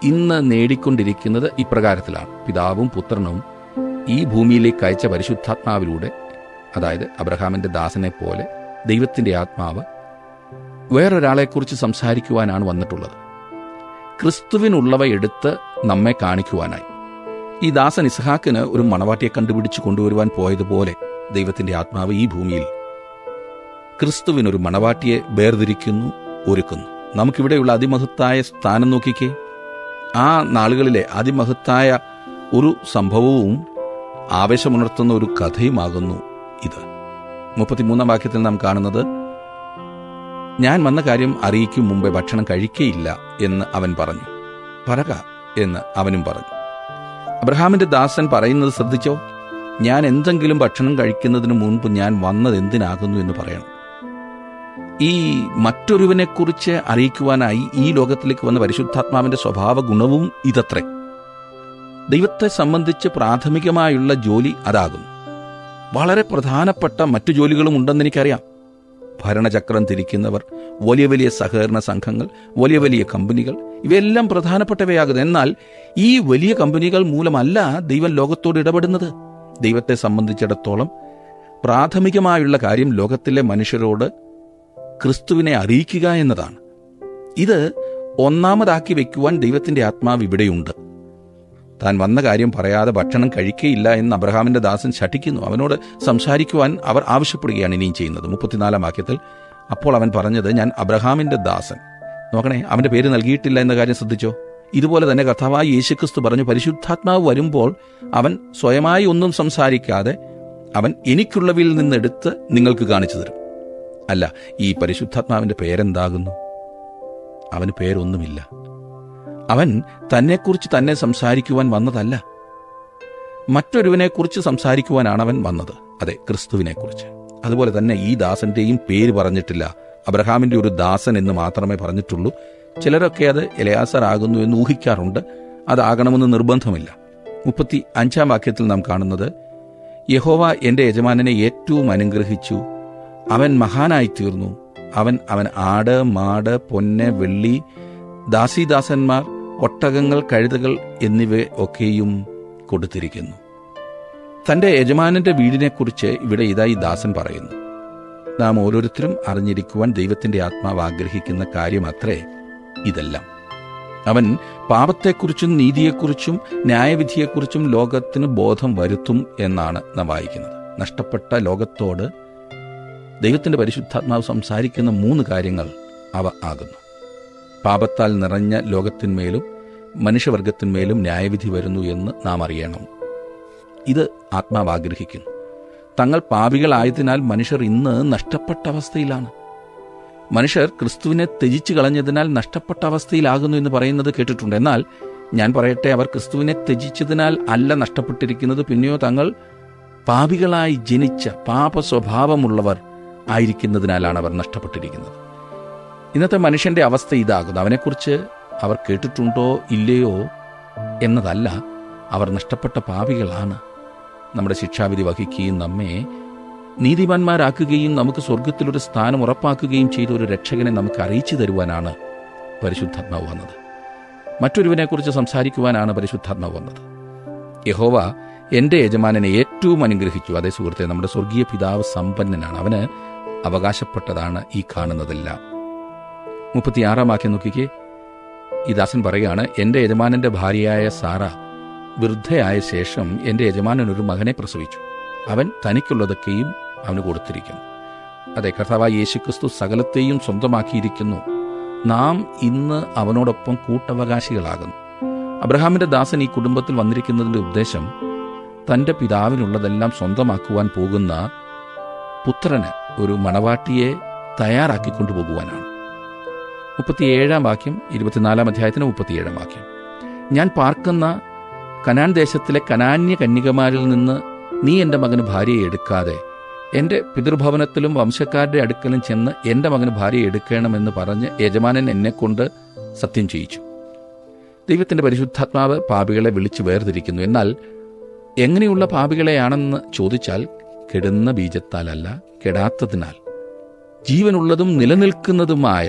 ഇന്ന് നേടിക്കൊണ്ടിരിക്കുന്നത് ഇപ്രകാരത്തിലാണ്. പിതാവും പുത്രനും ഈ ഭൂമിയിലേക്ക് അയച്ച പരിശുദ്ധാത്മാവിലൂടെ, അതായത് അബ്രഹാമിന്റെ ദാസനെ പോലെ ദൈവത്തിന്റെ ആത്മാവ് വേറൊരാളെക്കുറിച്ച് സംസാരിക്കുവാനാണ് വന്നിട്ടുള്ളത്. ക്രിസ്തുവിനുള്ളവ എടുത്ത് നമ്മെ കാണിക്കുവാനായി. ഈ ദാസൻ ഇസ്ഹാക്കിന് ഒരു മണവാട്ടിയെ കണ്ടുപിടിച്ച് കൊണ്ടുവരുവാൻ പോയതുപോലെ ദൈവത്തിന്റെ ആത്മാവ് ഈ ഭൂമിയിൽ ക്രിസ്തുവിനൊരു മണവാട്ടിയെ വേർതിരിക്കുന്നു, ഒരുക്കുന്നു. നമുക്കിവിടെയുള്ള അതിമഹത്തായ സ്ഥാനം നോക്കിക്കേ. ആ നാളുകളിലെ അതിമഹത്തായ ഒരു സംഭവവും ആവേശമുണർത്തുന്ന ഒരു കഥയുമാകുന്നു ഇത്. 33 വാക്യത്തിൽ നാം കാണുന്നത്, ഞാൻ വന്ന കാര്യം അറിയിക്കും മുമ്പേ ഭക്ഷണം കഴിക്കയില്ല എന്ന് അവൻ പറഞ്ഞു. പറക എന്ന് അവനും പറഞ്ഞു. അബ്രഹാമിന്റെ ദാസൻ പറയുന്നത് ശ്രദ്ധിച്ചോ. ഞാൻ എന്തെങ്കിലും ഭക്ഷണം കഴിക്കുന്നതിന് മുൻപ് ഞാൻ വന്നത് എന്തിനാകുന്നു എന്ന് പറയണം. ഈ മറ്റൊരുവനെക്കുറിച്ച് അറിയിക്കുവാനായി ഈ ലോകത്തിലേക്ക് വന്ന പരിശുദ്ധാത്മാവിന്റെ സ്വഭാവ ഗുണവും ഇതത്രേ. ദൈവത്തെ സംബന്ധിച്ച് പ്രാഥമികമായുള്ള ജോലി അതാകുന്നു. വളരെ പ്രധാനപ്പെട്ട മറ്റു ജോലികളും ഉണ്ടെന്ന് എനിക്കറിയാം. ഭരണചക്രം തിരിക്കുന്നവർ, വലിയ വലിയ സഹകരണ സംഘങ്ങൾ, വലിയ വലിയ കമ്പനികൾ, ഇവയെല്ലാം പ്രധാനപ്പെട്ടവയാകുന്നു. എന്നാൽ ഈ വലിയ കമ്പനികൾ മൂലമല്ല ദൈവം ലോകത്തോട് ഇടപെടുന്നത്. ദൈവത്തെ സംബന്ധിച്ചിടത്തോളം പ്രാഥമികമായുള്ള കാര്യം ലോകത്തിലെ മനുഷ്യരോട് ക്രിസ്തുവിനെ അറിയിക്കുക എന്നതാണ്. ഇത് ഒന്നാമതാക്കി വയ്ക്കുവാൻ ദൈവത്തിന്റെ ആത്മാവ് ഇവിടെയുണ്ട്. താൻ വന്ന കാര്യം പറയാതെ ഭക്ഷണം കഴിക്കയില്ല എന്ന് അബ്രഹാമിന്റെ ദാസൻ ശഠിക്കുന്നു. അവനോട് സംസാരിക്കുവാൻ അവർ ആവശ്യപ്പെടുകയാണ് ഇനിയും ചെയ്യുന്നത്. 34 വാക്യത്തിൽ, അപ്പോൾ അവൻ പറഞ്ഞത്, ഞാൻ അബ്രഹാമിന്റെ ദാസൻ. നോക്കണേ, അവന്റെ പേര് നൽകിയിട്ടില്ല എന്ന കാര്യം ശ്രദ്ധിച്ചോ. ഇതുപോലെ തന്നെ കർത്താവായ യേശുക്രിസ്തു പറഞ്ഞു, പരിശുദ്ധാത്മാവ് വരുമ്പോൾ അവൻ സ്വയമായി ഒന്നും സംസാരിക്കാതെ അവൻ എനിക്കുള്ളവയിൽ നിന്നെടുത്ത് നിങ്ങൾക്ക് കാണിച്ചു തരും. അല്ല, ഈ പരിശുദ്ധാത്മാവിന്റെ പേരെന്താകുന്നു? അവന് പേരൊന്നുമില്ല. അവൻ തന്നെക്കുറിച്ച് തന്നെ സംസാരിക്കുവാൻ വന്നതല്ല, മറ്റൊരുവനെക്കുറിച്ച് സംസാരിക്കുവാനാണ് അവൻ വന്നത്. അതെ, ക്രിസ്തുവിനെക്കുറിച്ച്. അതുപോലെ തന്നെ ഈ ദാസന്റെയും പേര് പറഞ്ഞിട്ടില്ല. അബ്രഹാമിന്റെ ഒരു ദാസൻ എന്ന് മാത്രമേ പറഞ്ഞിട്ടുള്ളൂ. ചിലരൊക്കെ അത് എലയാസർ ആകുന്നു എന്ന് ഊഹിക്കാറുണ്ട്. അതാകണമെന്ന് നിർബന്ധമില്ല. 35 വാക്യത്തിൽ നാം കാണുന്നത്, യഹോവ എന്റെ യജമാനനെ ഏറ്റവും അനുഗ്രഹിച്ചു, അവൻ മഹാനായിത്തീർന്നു. അവൻ ആട്, മാട്, പൊന്ന്, വെള്ളി, ദാസീദാസന്മാർ, ഒട്ടകങ്ങൾ, കഴുതകൾ എന്നിവ ഒക്കെയും കൊടുത്തിരിക്കുന്നു. തന്റെ യജമാനന്റെ വീടിനെക്കുറിച്ച് ഇവിടെ ഇതായി ദാസൻ പറയുന്നു. നാം ഓരോരുത്തരും അറിഞ്ഞിരിക്കുവാൻ ദൈവത്തിന്റെ ആത്മാവ് ആഗ്രഹിക്കുന്ന കാര്യമത്രേ ഇതെല്ലാം. അവൻ പാപത്തെക്കുറിച്ചും നീതിയെക്കുറിച്ചും ന്യായവിധിയെക്കുറിച്ചും ലോകത്തിന് ബോധം വരുത്തും എന്നാണ് നാം വായിക്കുന്നത്. നഷ്ടപ്പെട്ട ലോകത്തോട് ദൈവത്തിന്റെ പരിശുദ്ധാത്മാവ് സംസാരിക്കുന്ന 3 കാര്യങ്ങൾ അവ ആകുന്നു. പാപത്താൽ നിറഞ്ഞ ലോകത്തിന്മേലും മനുഷ്യവർഗത്തിന്മേലും ന്യായവിധി വരുന്നു എന്ന് നാം അറിയണം. ഇത് ആത്മാവ് ആഗ്രഹിക്കുന്നു. തങ്ങൾ പാപികളായതിനാൽ മനുഷ്യർ ഇന്ന് നഷ്ടപ്പെട്ട അവസ്ഥയിലാണ്. മനുഷ്യർ ക്രിസ്തുവിനെ ത്യജിച്ചു കളഞ്ഞതിനാൽ നഷ്ടപ്പെട്ട അവസ്ഥയിലാകുന്നു എന്ന് പറയുന്നത് കേട്ടിട്ടുണ്ട്. എന്നാൽ ഞാൻ പറയട്ടെ, അവർ ക്രിസ്തുവിനെ ത്യജിച്ചതിനാൽ അല്ല നഷ്ടപ്പെട്ടിരിക്കുന്നത്, പിന്നെയോ തങ്ങൾ പാപികളായി ജനിച്ച പാപ സ്വഭാവമുള്ളവർ ആയിരിക്കുന്നതിനാലാണ് അവർ നഷ്ടപ്പെട്ടിരിക്കുന്നത്. ഇന്നത്തെ മനുഷ്യന്റെ അവസ്ഥ ഇതാകുന്നു. അവനെക്കുറിച്ച് അവർ കേട്ടിട്ടുണ്ടോ ഇല്ലയോ എന്നതല്ല, അവർ നഷ്ടപ്പെട്ട പാപികളാണ്. നമ്മുടെ ശിക്ഷാവിധി വഹിക്കുകയും നമ്മെ നീതിമാന്മാരാക്കുകയും നമുക്ക് സ്വർഗത്തിലൊരു സ്ഥാനം ഉറപ്പാക്കുകയും ചെയ്ത ഒരു രക്ഷകനെ നമുക്ക് അറിയിച്ചു തരുവാനാണ് പരിശുദ്ധാത്മാവ് വന്നത്. മറ്റൊരുവനെക്കുറിച്ച് സംസാരിക്കുവാനാണ് പരിശുദ്ധാത്മാവ് വന്നത്. യഹോവ എന്റെ യജമാനനെ ഏറ്റവും അനുഗ്രഹിച്ചു. അതേ സുഹൃത്തെ, നമ്മുടെ സ്വർഗീയ പിതാവ് സമ്പന്നനാണ്. അവന് അവകാശപ്പെട്ടതാണ് ഈ കാണുന്നതെല്ലാം. 36 വാക്യം നോക്കിക്കേ. ഈ ദാസൻ പറയുകയാണ്, എന്റെ യജമാനന്റെ ഭാര്യയായ സാറ വൃദ്ധയായ ശേഷം എന്റെ യജമാനൻ ഒരു മകനെ പ്രസവിച്ചു. അവൻ തനിക്കുള്ളതൊക്കെയും അവന് കൊടുത്തിരിക്കുന്നു. അതെ, കർത്താവായ യേശുക്രിസ്തു സകലത്തെയും സ്വന്തമാക്കിയിരിക്കുന്നു. നാം ഇന്ന് അവനോടൊപ്പം കൂട്ടവകാശികളാകുന്നു. അബ്രഹാമിന്റെ ദാസൻ ഈ കുടുംബത്തിൽ വന്നിരിക്കുന്നതിന്റെ ഉദ്ദേശം തന്റെ പിതാവിനുള്ളതെല്ലാം സ്വന്തമാക്കുവാൻ പോകുന്ന പുത്രന് ഒരു മണവാട്ടിയെ തയ്യാറാക്കിക്കൊണ്ടുപോകുവാനാണ്. 37 വാക്യം, 24 അധ്യായത്തിന് 37 വാക്യം. ഞാൻ പാർക്കുന്ന കനാൻ ദേശത്തിലെ കനാന്യ കന്യകമാരിൽ നിന്ന് നീ എൻ്റെ മകന് ഭാര്യയെ എടുക്കാതെ എൻ്റെ പിതൃഭവനത്തിലും വംശക്കാരുടെ അടുക്കലും ചെന്ന് എൻ്റെ മകന് ഭാര്യയെ എടുക്കണമെന്ന് പറഞ്ഞ് യജമാനൻ എന്നെക്കൊണ്ട് സത്യം ചെയ്യിച്ചു. ദൈവത്തിൻ്റെ പരിശുദ്ധാത്മാവ് പാപികളെ വിളിച്ച് വേർതിരിക്കുന്നു. എന്നാൽ എങ്ങനെയുള്ള പാപികളെയാണെന്ന് ചോദിച്ചാൽ, കെടുന്ന ബീജത്താലല്ല, കെടാത്തതിനാൽ ജീവനുള്ളതും നിലനിൽക്കുന്നതുമായ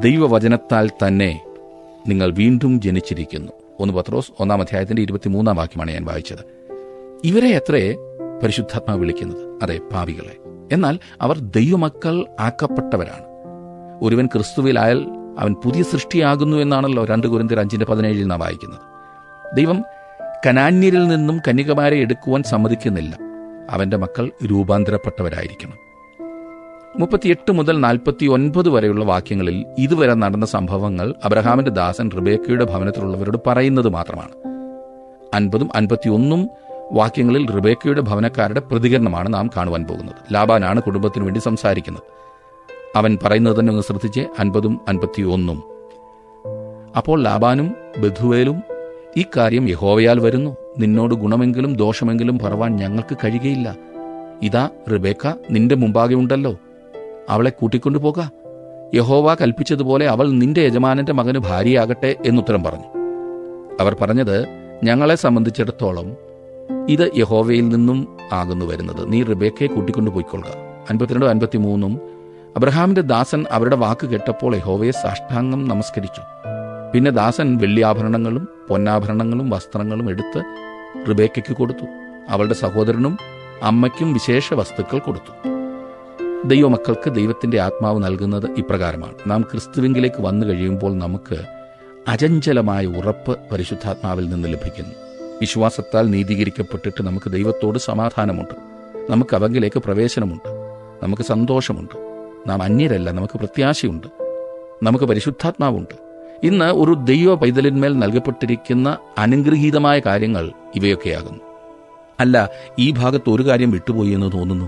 ദൈവവചനത്താൽ തന്നെ നിങ്ങൾ വീണ്ടും ജനിച്ചിരിക്കുന്നു. 1 പത്രോസ് 1 അധ്യായത്തിന്റെ 23 വാക്യമാണ് ഞാൻ വായിച്ചത്. ഇവരെ എത്രേ പരിശുദ്ധാത്മാവ് വിളിക്കുന്നത്? അതെ, പാപികളെ. എന്നാൽ അവർ ദൈവമക്കൾ ആക്കപ്പെട്ടവരാണ്. ഒരുവൻ ക്രിസ്തുവിലായാൽ അവൻ പുതിയ സൃഷ്ടിയാകുന്നു എന്നാണല്ലോ 2 കൊരിന്ത്യർ 5:17 നാം വായിക്കുന്നത്. ദൈവം കനാന്യരിൽ നിന്നും കന്യകമാരെ എടുക്കുവാൻ സമ്മതിക്കുന്നില്ല. അവന്റെ മക്കൾ രൂപാന്തരപ്പെട്ടവരായിരിക്കണം. 38 മുതൽ 49 വരെയുള്ള വാക്യങ്ങളിൽ ഇതുവരെ നടന്ന സംഭവങ്ങൾ അബ്രഹാമിന്റെ ദാസൻ റിബേക്കയുടെ ഭവനത്തിലുള്ളവരോട് പറയുന്നത് മാത്രമാണ്. 50 51 വാക്യങ്ങളിൽ റിബേക്കയുടെ ഭവനക്കാരുടെ പ്രതികരണമാണ് നാം കാണുവാൻ പോകുന്നത്. ലാബാനാണ് കുടുംബത്തിനു വേണ്ടി സംസാരിക്കുന്നത്. അവൻ പറയുന്നത് തന്നെ ഒന്ന് ശ്രദ്ധിച്ച് 50 51. അപ്പോൾ ലാബാനും ബഥുവേലും, ഈ കാര്യം യഹോവയാൽ വരുന്നു, നിന്നോട് ഗുണമെങ്കിലും ദോഷമെങ്കിലും പറവാൻ ഞങ്ങൾക്ക് കഴിയുകയില്ല. ഇതാ റിബേക്ക നിന്റെ മുമ്പാകെ ഉണ്ടല്ലോ, അവളെ കൂട്ടിക്കൊണ്ടുപോക. യഹോവ കൽപ്പിച്ചതുപോലെ അവൾ നിന്റെ യജമാനന്റെ മകന് ഭാര്യയാകട്ടെ എന്നുത്തരം പറഞ്ഞു. അവർ പറഞ്ഞത്, ഞങ്ങളെ സംബന്ധിച്ചിടത്തോളം ഇത് യഹോവയിൽ നിന്നും ആകുന്നു വരുന്നത്, നീ റിബേക്കയെ കൂട്ടിക്കൊണ്ടുപോയിക്കൊള്ളുക. 52 53 അബ്രഹാമിന്റെ ദാസൻ അവരുടെ വാക്ക് കേട്ടപ്പോൾ യഹോവയെ സാഷ്ടാംഗം നമസ്കരിച്ചു. പിന്നെ ദാസൻ വെള്ളിയാഭരണങ്ങളും പൊന്നാഭരണങ്ങളും വസ്ത്രങ്ങളും എടുത്ത് റിബേക്കയ്ക്ക് കൊടുത്തു. അവളുടെ സഹോദരനും അമ്മയ്ക്കും വിശേഷ വസ്തുക്കൾ കൊടുത്തു. ദൈവമക്കൾക്ക് ദൈവത്തിന്റെ ആത്മാവ് നൽകുന്നത് ഇപ്രകാരമാണ്. നാം ക്രിസ്തുവിങ്കിലേക്ക് വന്നു കഴിയുമ്പോൾ നമുക്ക് അചഞ്ചലമായ ഉറപ്പ് പരിശുദ്ധാത്മാവിൽ നിന്ന് ലഭിക്കുന്നു. വിശ്വാസത്താൽ നീതീകരിക്കപ്പെട്ടിട്ട് നമുക്ക് ദൈവത്തോട് സമാധാനമുണ്ട്, നമുക്ക് അവങ്കിലേക്ക് പ്രവേശനമുണ്ട്, നമുക്ക് സന്തോഷമുണ്ട്, നാം അന്യരല്ല, നമുക്ക് പ്രത്യാശയുണ്ട്, നമുക്ക് പരിശുദ്ധാത്മാവുണ്ട്. ഇന്ന് ഒരു ദൈവ പൈതലിന്മേൽ നൽകപ്പെട്ടിരിക്കുന്ന അനുഗ്രഹീതമായ കാര്യങ്ങൾ ഇവയൊക്കെയാകുന്നു. അല്ല, ഈ ഭാഗത്ത് ഒരു കാര്യം വിട്ടുപോയി എന്ന് തോന്നുന്നു.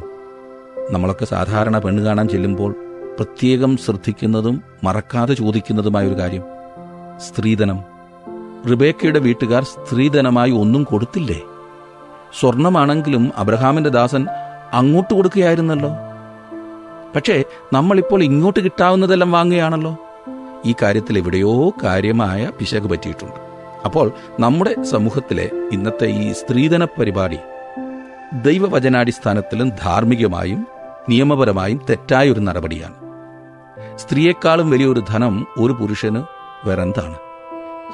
നമ്മളൊക്കെ സാധാരണ പെണ്ണ് കാണാൻ ചെല്ലുമ്പോൾ പ്രത്യേകം ശ്രദ്ധിക്കുന്നതും മറക്കാതെ ചോദിക്കുന്നതുമായൊരു കാര്യം സ്ത്രീധനം. റിബേക്കയുടെ വീട്ടുകാർ സ്ത്രീധനമായി ഒന്നും കൊടുത്തില്ലേ? സ്വർണമാണെങ്കിലും അബ്രഹാമിന്റെ ദാസൻ അങ്ങോട്ട് കൊടുക്കുകയായിരുന്നല്ലോ. പക്ഷേ നമ്മളിപ്പോൾ ഇങ്ങോട്ട് കിട്ടാവുന്നതെല്ലാം വാങ്ങുകയാണല്ലോ. ഈ കാര്യത്തിൽ എവിടെയോ കാര്യമായ പിശക് പറ്റിയിട്ടുണ്ട്. അപ്പോൾ നമ്മുടെ സമൂഹത്തിലെ ഇന്നത്തെ ഈ സ്ത്രീധന പരിപാടി ദൈവവചനാടിസ്ഥാനത്തിലും ധാർമ്മികമായും നിയമപരമായും തെറ്റായൊരു നടപടിയാണ്. സ്ത്രീയെക്കാളും വലിയൊരു ധനം ഒരു പുരുഷന് വേറെന്താണ്?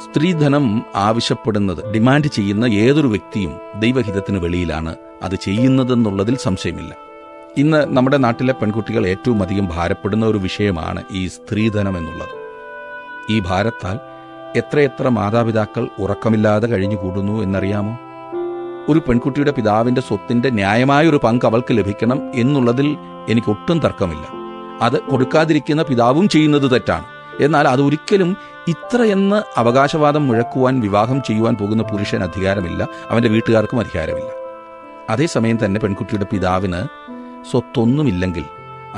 സ്ത്രീധനം ആവശ്യപ്പെടുന്നത്, ഡിമാൻഡ് ചെയ്യുന്ന ഏതൊരു വ്യക്തിയും ദൈവഹിതത്തിന് വെളിയിലാണ് അത് ചെയ്യുന്നതെന്നുള്ളതിൽ സംശയമില്ല. ഇന്ന് നമ്മുടെ നാട്ടിലെ പെൺകുട്ടികൾ ഏറ്റവും അധികം ഭാരപ്പെടുന്ന ഒരു വിഷയമാണ് ഈ സ്ത്രീധനം എന്നുള്ളത്. ഈ ഭാരത്താൽ എത്രയെത്ര മാതാപിതാക്കൾ ഉറക്കമില്ലാതെ കഴിഞ്ഞുകൂടുന്നു എന്നറിയാമോ? ഒരു പെൺകുട്ടിയുടെ പിതാവിന്റെ സ്വത്തിന്റെ ന്യായമായൊരു പങ്ക് അവൾക്ക് ലഭിക്കണം എന്നുള്ളതിൽ എനിക്കൊട്ടും തർക്കമില്ല. അത് കൊടുക്കാതിരിക്കുന്ന പിതാവും ചെയ്യുന്നത് തെറ്റാണ്. എന്നാൽ അതൊരിക്കലും ഇത്രയെന്ന് അവകാശവാദം മുഴക്കുവാൻ വിവാഹം ചെയ്യുവാൻ പോകുന്ന പുരുഷൻ അധികാരമില്ല, അവന്റെ വീട്ടുകാർക്കും അധികാരമില്ല. അതേസമയം തന്നെ പെൺകുട്ടിയുടെ പിതാവിന് സ്വത്തൊന്നുമില്ലെങ്കിൽ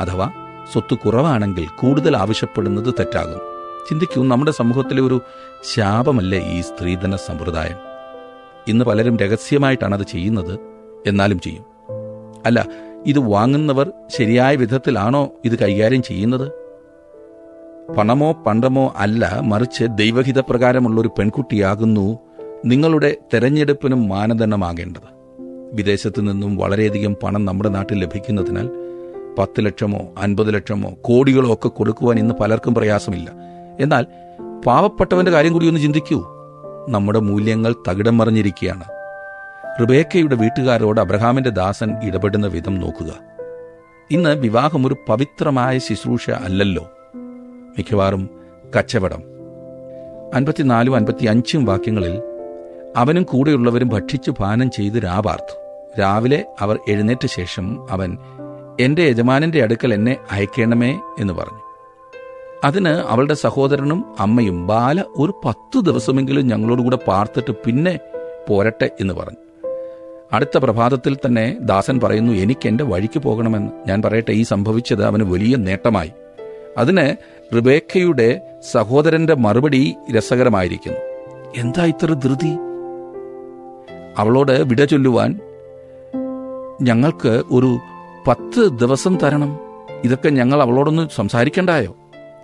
അഥവാ സ്വത്ത് കുറവാണെങ്കിൽ കൂടുതൽ ആവശ്യപ്പെടുന്നത് തെറ്റാകും. ചിന്തിക്കൂ, നമ്മുടെ സമൂഹത്തിലെ ഒരു ശാപമല്ലേ ഈ സ്ത്രീധന സമ്പ്രദായം? ഇന്ന് പലരും രഹസ്യമായിട്ടാണ് അത് ചെയ്യുന്നത്, എന്നാലും ചെയ്യും. അല്ല, ഇത് വാങ്ങുന്നവർ ശരിയായ വിധത്തിലാണോ ഇത് കൈകാര്യം ചെയ്യുന്നത്? പണമോ പണ്ടമോ അല്ല, മറിച്ച് ദൈവഹിതപ്രകാരമുള്ളൊരു പെൺകുട്ടിയാകുന്നു നിങ്ങളുടെ തെരഞ്ഞെടുപ്പിനും മാനദണ്ഡമാകേണ്ടത്. വിദേശത്തു നിന്നും വളരെയധികം പണം നമ്മുടെ നാട്ടിൽ ലഭിക്കുന്നതിനാൽ 10 ലക്ഷമോ 50 ലക്ഷമോ കോടികളോ ഒക്കെ കൊടുക്കുവാൻ ഇന്ന് പലർക്കും പ്രയാസമില്ല. എന്നാൽ പാവപ്പെട്ടവന്റെ കാര്യം കൂടി ഒന്ന് ചിന്തിക്കൂ. നമ്മുടെ മൂല്യങ്ങൾ തകിടം മറിഞ്ഞിരിക്കുകയാണ്. റിബേക്കയുടെ വീട്ടുകാരോട് അബ്രഹാമിന്റെ ദാസൻ ഇടപെടുന്ന വിധം നോക്കുക. ഇന്ന് വിവാഹം ഒരു പവിത്രമായ ശുശ്രൂഷ അല്ലല്ലോ, മിക്കവാറും കച്ചവടം. 54 55 വാക്യങ്ങളിൽ അവനും കൂടെയുള്ളവരും ഭക്ഷിച്ചു പാനം ചെയ്ത് രാപാർത്തു. രാവിലെ അവർ എഴുന്നേറ്റ ശേഷം അവൻ, എന്റെ യജമാനന്റെ അടുക്കൽ എന്നെ അയക്കണമേ എന്ന് പറഞ്ഞു. അതിന് അവളുടെ സഹോദരനും അമ്മയും, ബാല ഒരു 10 ദിവസമെങ്കിലും ഞങ്ങളോടുകൂടെ പാർത്തിട്ട് പിന്നെ പോരട്ടെ എന്ന് പറഞ്ഞു. അടുത്ത പ്രഭാതത്തിൽ തന്നെ ദാസൻ പറയുന്നു, എനിക്ക് എന്റെ വഴിക്ക് പോകണമെന്ന്. ഞാൻ പറയട്ടെ, ഈ സംഭവിച്ചത് അവന് വലിയ നേട്ടമായി. അതിന് റിബേക്കയുടെ സഹോദരന്റെ മറുപടി രസകരമായിരിക്കുന്നു. എന്താ ഇത്ര ധൃതി? അവളോട് വിട ചൊല്ലുവാൻ ഞങ്ങൾക്ക് ഒരു 10 ദിവസം തരണം. ഇതൊക്കെ ഞങ്ങൾ അവളോടൊന്ന് സംസാരിക്കണ്ടായോ?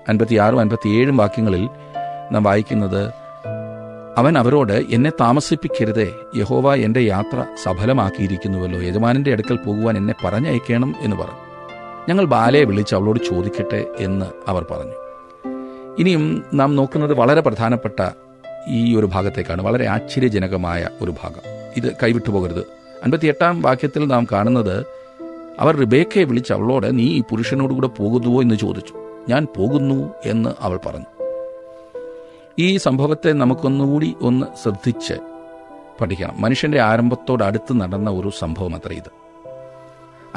56 57 വാക്യങ്ങളിൽ നാം വായിക്കുന്നത്, അവൻ അവരോട്, എന്നെ താമസിപ്പിക്കരുതേ, യഹോവ എന്റെ യാത്ര സഫലമാക്കിയിരിക്കുന്നുവല്ലോ, യജമാനന്റെ അടുക്കൽ പോകുവാൻ എന്നെ പറഞ്ഞയക്കണം എന്ന് പറഞ്ഞു. ഞങ്ങൾ ബാലയെ വിളിച്ച് അവളോട് ചോദിക്കട്ടെ എന്ന് അവർ പറഞ്ഞു. ഇനിയും നാം നോക്കുന്നത് വളരെ പ്രധാനപ്പെട്ട ഈ ഒരു ഭാഗത്തേക്കാണ്, വളരെ ആശ്ചര്യജനകമായ ഒരു ഭാഗം. ഇത് കൈവിട്ടു പോകരുത്. 58 വാക്യത്തിൽ നാം കാണുന്നത്, അവർ റിബേക്കയെ വിളിച്ച് അവളോട്, നീ ഈ പുരുഷനോടുകൂടെ പോകുന്നുവോ എന്ന് ചോദിച്ചു. ഞാൻ പോകുന്നു എന്ന് അവൾ പറഞ്ഞു. ഈ സംഭവത്തെ നമുക്കൊന്നുകൂടി ഒന്ന് ശ്രദ്ധിച്ച് പഠിക്കണം. മനുഷ്യന്റെ ആരംഭത്തോടടുത്ത് നടന്ന ഒരു സംഭവം അത്ര ഇത്.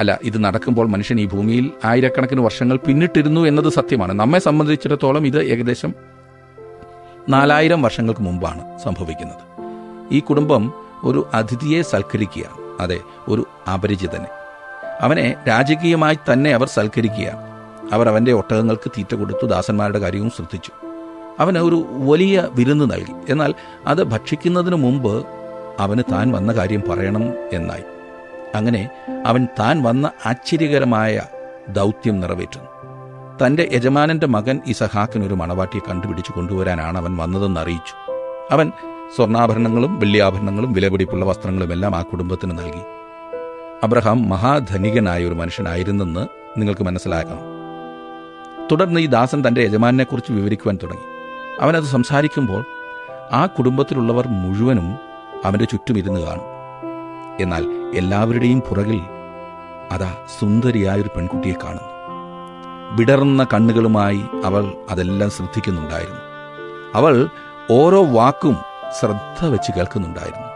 അല്ല, ഇത് നടക്കുമ്പോൾ മനുഷ്യൻ ഈ ഭൂമിയിൽ ആയിരക്കണക്കിന് വർഷങ്ങൾ പിന്നിട്ടിരുന്നു എന്നത് സത്യമാണ്. നമ്മെ സംബന്ധിച്ചിടത്തോളം ഇത് ഏകദേശം 4000 വർഷങ്ങൾക്ക് മുമ്പാണ് സംഭവിക്കുന്നത്. ഈ കുടുംബം ഒരു അതിഥിയെ സൽക്കരിക്കുകയാണ്. അതെ, ഒരു അപരിചിതനെ. അവനെ രാജകീയമായി തന്നെ അവർ സൽക്കരിക്കുകയാണ്. അവർ അവന്റെ ഒട്ടകങ്ങൾക്ക് തീറ്റ കൊടുത്തു, ദാസന്മാരുടെ കാര്യവും ശ്രദ്ധിച്ചു. അവന് ഒരു വലിയ വിരുന്ന് നൽകി. എന്നാൽ അത് ഭക്ഷിക്കുന്നതിന് മുമ്പ് അവന് താൻ വന്ന കാര്യം പറയണം എന്നായി. അങ്ങനെ അവൻ താൻ വന്ന ആശ്ചര്യകരമായ ദൗത്യം നിറവേറ്റുന്നു. തന്റെ യജമാനന്റെ മകൻ ഇസഹാക്കിനൊരു മണവാട്ടിയെ കണ്ടുപിടിച്ചു കൊണ്ടുവരാനാണ് അവൻ വന്നതെന്ന് അറിയിച്ചു. അവൻ സ്വർണ്ണാഭരണങ്ങളും വെള്ളിയാഭരണങ്ങളും വിലപിടിപ്പുള്ള വസ്ത്രങ്ങളുമെല്ലാം ആ കുടുംബത്തിന് നൽകി. അബ്രഹാം മഹാധനികനായ ഒരു മനുഷ്യനായിരുന്നെന്ന് നിങ്ങൾക്ക് മനസ്സിലാക്കണം. തുടർന്ന് ഈ ദാസൻ തന്റെ യജമാനെക്കുറിച്ച് വിവരിക്കുവാൻ തുടങ്ങി. അവനത് സംസാരിക്കുമ്പോൾ ആ കുടുംബത്തിലുള്ളവർ മുഴുവനും അവന്റെ ചുറ്റും ഇരുന്ന് കാണും. എന്നാൽ എല്ലാവരുടെയും പുറകിൽ അതാ സുന്ദരിയായൊരു പെൺകുട്ടിയെ കാണുന്നു. വിടർന്ന കണ്ണുകളുമായി അവൾ അതെല്ലാം ശ്രദ്ധിക്കുന്നുണ്ടായിരുന്നു. അവൾ ഓരോ വാക്കും ശ്രദ്ധ വെച്ച് കേൾക്കുന്നുണ്ടായിരുന്നു.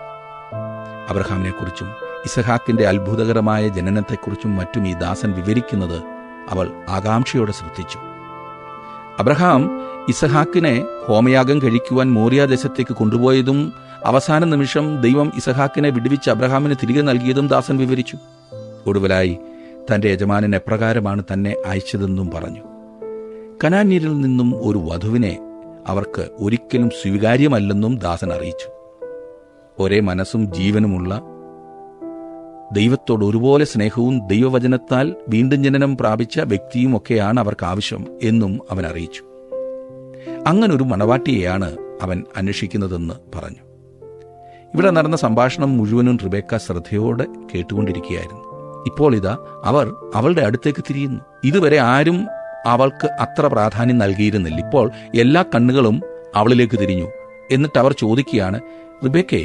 അബ്രഹാമിനെക്കുറിച്ചും ഇസഹാക്കിന്റെ അത്ഭുതകരമായ ജനനത്തെക്കുറിച്ചും മറ്റും ഈ ദാസൻ വിവരിക്കുന്നത് അവൾ ആകാംക്ഷയോടെ ശ്രദ്ധിച്ചു. അബ്രഹാം ഇസഹാക്കിനെ ഹോമയാഗം കഴിക്കുവാൻ മോറിയ ദേശത്തേക്ക് കൊണ്ടുപോയതും അവസാന നിമിഷം ദൈവം ഇസഹാക്കിനെ വിടുവിച്ച് അബ്രഹാമിന് തിരികെ നൽകിയതും ദാസൻ വിവരിച്ചു. ഒടുവിലായി തന്റെ യജമാനൻ എപ്രകാരമാണ് തന്നെ അയച്ചതെന്നും പറഞ്ഞു. കനാന്യരിൽ നിന്നും ഒരു വധുവിനെ അവർക്ക് ഒരിക്കലും സ്വീകാര്യമല്ലെന്നും ദാസൻ അറിയിച്ചു. ഒരേ മനസ്സും ജീവനുമുള്ള, ദൈവത്തോട് ഒരുപോലെ സ്നേഹവും ദൈവവചനത്താൽ വീണ്ടും ജനനം പ്രാപിച്ച വ്യക്തിയുമൊക്കെയാണ് അവർക്ക് ആവശ്യം എന്നും അവൻ അറിയിച്ചു. അങ്ങനൊരു മണവാട്ടിയെയാണ് അവൻ അന്വേഷിക്കുന്നതെന്ന് പറഞ്ഞു. ഇവിടെ നടന്ന സംഭാഷണം മുഴുവനും റിബേക്ക ശ്രദ്ധയോടെ കേട്ടുകൊണ്ടിരിക്കുകയായിരുന്നു. ഇപ്പോൾ ഇതാ അവർ അവളുടെ അടുത്തേക്ക് തിരിയുന്നു. ഇതുവരെ ആരും അവൾക്ക് അത്ര പ്രാധാന്യം നൽകിയിരുന്നില്ല. ഇപ്പോൾ എല്ലാ കണ്ണുകളും അവളിലേക്ക് തിരിഞ്ഞു. എന്നിട്ട് അവർ ചോദിക്കുകയാണ്, റിബേക്കേ,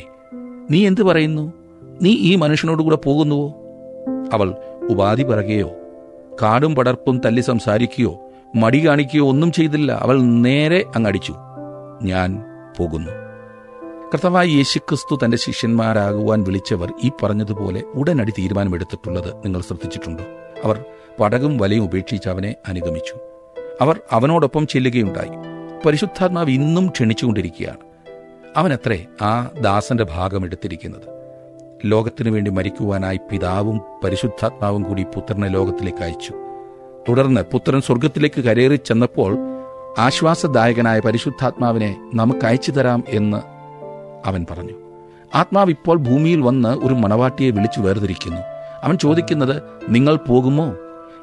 നീ എന്ത് പറയുന്നു? നീ ഈ മനുഷ്യനോടുകൂടെ പോകുന്നുവോ? അവൾ ഉപാധി പറയുകയോ കാടും പടർപ്പും തല്ലി സംസാരിക്കുകയോ മടി കാണിക്കുകയോ ഒന്നും ചെയ്തില്ല. അവൾ നേരെ അങ്ങടിച്ചു, ഞാൻ പോകുന്നു. കർത്താവായ യേശുക്രിസ്തു തന്റെ ശിഷ്യന്മാരാകുവാൻ വിളിച്ചവർ ഈ പറഞ്ഞതുപോലെ ഉടനടി തീരുമാനമെടുത്തിട്ടുള്ളത് നിങ്ങൾ ശ്രദ്ധിച്ചിട്ടുണ്ടോ? അവർ പടകും വലയും ഉപേക്ഷിച്ച് അവനെ അനുഗമിച്ചു. അവർ അവനോടൊപ്പം ചെല്ലുകയുണ്ടായി. പരിശുദ്ധാത്മാവ് ഇന്നും ക്ഷണിച്ചുകൊണ്ടിരിക്കുകയാണ്. അവനത്രേ ആ ദാസന്റെ ഭാഗം എടുത്തിരിക്കുന്നത്. ലോകത്തിനു വേണ്ടി മരിക്കുവാനായി പിതാവും പരിശുദ്ധാത്മാവും കൂടി പുത്രനെ ലോകത്തിലേക്ക് അയച്ചു. തുടർന്ന് പുത്രൻ സ്വർഗത്തിലേക്ക് കരേറി ചെന്നപ്പോൾ ആശ്വാസദായകനായ പരിശുദ്ധാത്മാവിനെ നമുക്ക് അയച്ചു തരാം എന്ന് അവൻ പറഞ്ഞു. ആത്മാവ് ഇപ്പോൾ ഭൂമിയിൽ വന്ന് ഒരു മണവാട്ടിയെ വിളിച്ചു വേർതിരിക്കുന്നു. അവൻ ചോദിക്കുന്നത്, നിങ്ങൾ പോകുമോ?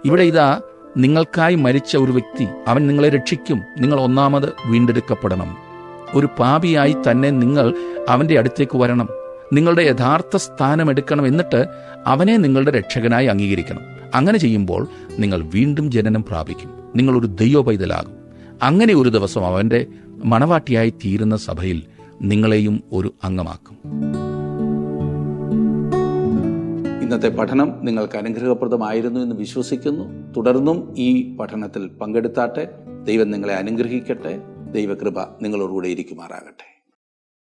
ഇവിടെ ഇതാ നിങ്ങൾക്കായി മരിച്ച ഒരു വ്യക്തി, അവൻ നിങ്ങളെ രക്ഷിക്കും. നിങ്ങൾ ഒന്നാമത് വീണ്ടെടുക്കപ്പെടണം. ഒരു പാപിയായി തന്നെ നിങ്ങൾ അവന്റെ അടുത്തേക്ക് വരണം. നിങ്ങളുടെ യഥാർത്ഥ സ്ഥാനമെടുക്കണം. എന്നിട്ട് അവനെ നിങ്ങളുടെ രക്ഷകനായി അംഗീകരിക്കണം. അങ്ങനെ ചെയ്യുമ്പോൾ നിങ്ങൾ വീണ്ടും ജനനം പ്രാപിക്കും. നിങ്ങളൊരു ദൈവ പൈതലാകും. അങ്ങനെ ഒരു ദിവസം അവന്റെ മണവാട്ടിയായി തീരുന്ന സഭയിൽ നിങ്ങളെയും ഒരു അംഗമാക്കും. ഇന്നത്തെ പഠനം നിങ്ങൾക്ക് അനുഗ്രഹപ്രദമായിരുന്നു എന്ന് വിശ്വസിക്കുന്നു. തുടർന്നും ഈ പഠനത്തിൽ പങ്കെടുത്താട്ടെ. ദൈവം നിങ്ങളെ അനുഗ്രഹിക്കട്ടെ. ദൈവകൃപ നിങ്ങളോടുകൂടെ ഇരിക്കുമാറാകട്ടെ.